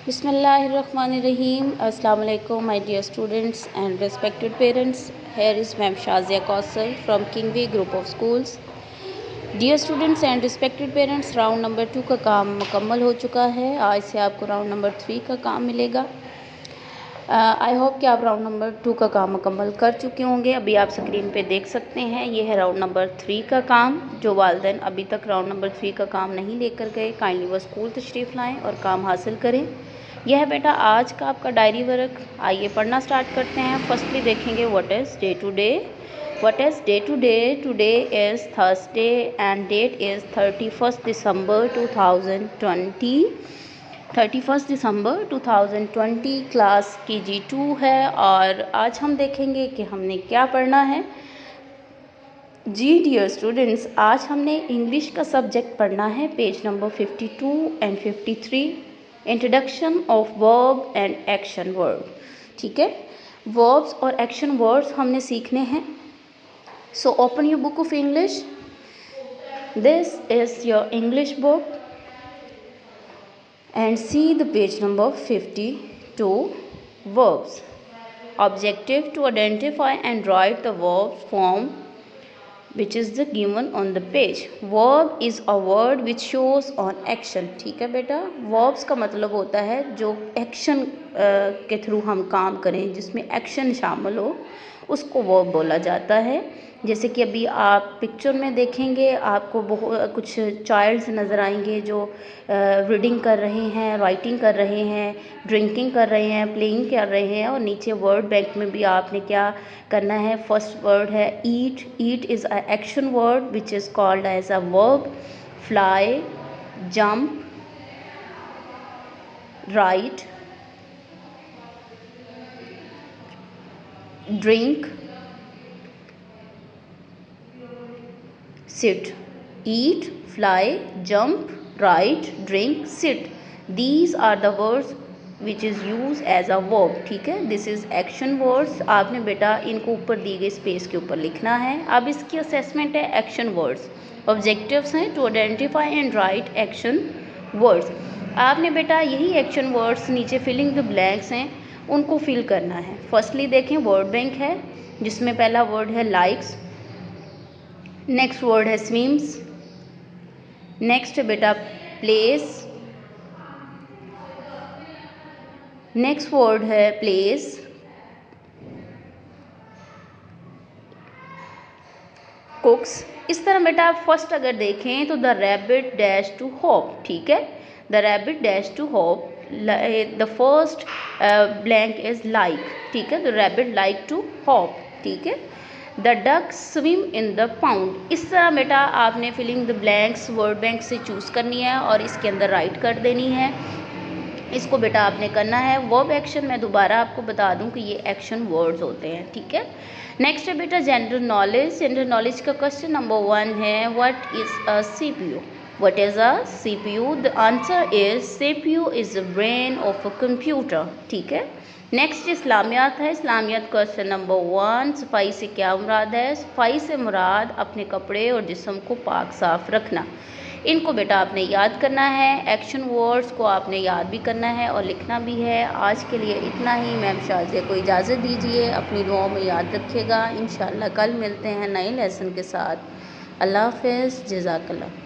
Bismillahirrahmanirrahim. Assalamu alaikum, my dear students and respected parents. Here is Ma'am Shazia Kausal from Kingway Group of Schools. Dear students and respected parents, round number 2 का काम मुकम्मल हो चुका है। आज से आपको राउंड नंबर 3 का काम मिलेगा। आई होप कि आप राउंड नंबर 2 का काम मुकम्मल कर चुके होंगे। अभी आप स्क्रीन पे देख सकते हैं, ये है राउंड नंबर 3 का काम। जो वालिदैन अभी तक राउंड नंबर 3 का काम नहीं लेकर गए, काइंडली वो स्कूल तशरीफ़ लाएँ और काम हासिल करें। यह है बेटा आज का आपका डायरी वर्क। आइए पढ़ना स्टार्ट करते हैं। फर्स्टली देखेंगे what is day to day. What is day to day? Today is Thursday and date is 31st December 2020। 31st December 2020 class KG2 है और आज हम देखेंगे कि हमने क्या पढ़ना है। जी डियर स्टूडेंट्स, आज हमने इंग्लिश का सब्जेक्ट पढ़ना है, page number 52 and 53, introduction of verb and action verb. ठीक है, वर्ब्स और एक्शन वर्ड्स हमने सीखने हैं। So open your book of English. This is your English book and see the page number 52. Verbs. Objective to identify and write the verb form which is the given on the page. Verb is a word which shows on action. ठीक है बेटा, verbs का मतलब होता है जो action के through हम काम करें, जिसमें एक्शन शामिल हो, उसको वर्ब बोला जाता है। जैसे कि अभी आप पिक्चर में देखेंगे, आपको कुछ चाइल्ड्स नज़र आएंगे जो रीडिंग कर रहे हैं, राइटिंग कर रहे हैं, ड्रिंकिंग कर रहे हैं, प्लेइंग कर रहे हैं। और नीचे वर्ड बैंक में भी आपने क्या करना है, फर्स्ट वर्ड है eat. Eat is a action word which is called as a verb. Fly, jump, write, drink, sit. Eat, fly, jump, write, drink, sit. These are the words which is used as a verb. ठीक है, this is action words। आपने बेटा इनको ऊपर दी गई space के ऊपर लिखना है। अब इसकी असेसमेंट है एक्शन वर्ड्स। ऑब्जेक्टिव्स हैं to identify and write action words. आपने बेटा यही एक्शन वर्ड्स नीचे फिलिंग द ब्लैंक्स हैं, उनको फिल करना है। फर्स्टली देखें, वर्ड बैंक है जिसमें पहला वर्ड है लाइक्स, नेक्स्ट वर्ड है स्विम्स, नेक्स्ट है बेटा प्लेस, नेक्स्ट वर्ड है प्लेस, कुक्स। इस तरह बेटा आप फर्स्ट अगर देखें तो the rabbit dash to hop. ठीक है, the rabbit dash to hop, the first blank is like. ठीक है, the rabbit like to hop. ठीक है, the duck swim in the pound. इस तरह बेटा आपने filling the blanks word bank से चूज़ करनी है और इसके अंदर राइट कर देनी है। इसको बेटा आपने करना है। वर्ब एक्शन मैं दोबारा आपको बता दूं कि ये एक्शन वर्ड्स होते हैं। ठीक है, नेक्स्ट है बेटा जनरल नॉलेज। जनरल नॉलेज का क्वेश्चन नंबर 1 है, what is a CPU? What is a CPU? The answer is CPU is the brain of a computer। ठीक है, नेक्स्ट इस्लामियात है। इस्लामियात क्वेश्चन नंबर 1, सफाई से क्या मुराद है? सफाई से मुराद अपने कपड़े और जिस्म को पाक साफ रखना। इनको बेटा आपने याद करना है। एक्शन वर्ड्स को आपने याद भी करना है और लिखना भी है। आज के लिए इतना ही। मैम शाजिया को इजाज़त दीजिए, अपनी दुआओं में याद रखिएगा। इंशाअल्लाह कल मिलते हैं नए लेसन के साथ। अल्लाह हाफ़िज़, जज़ाकल्लाह।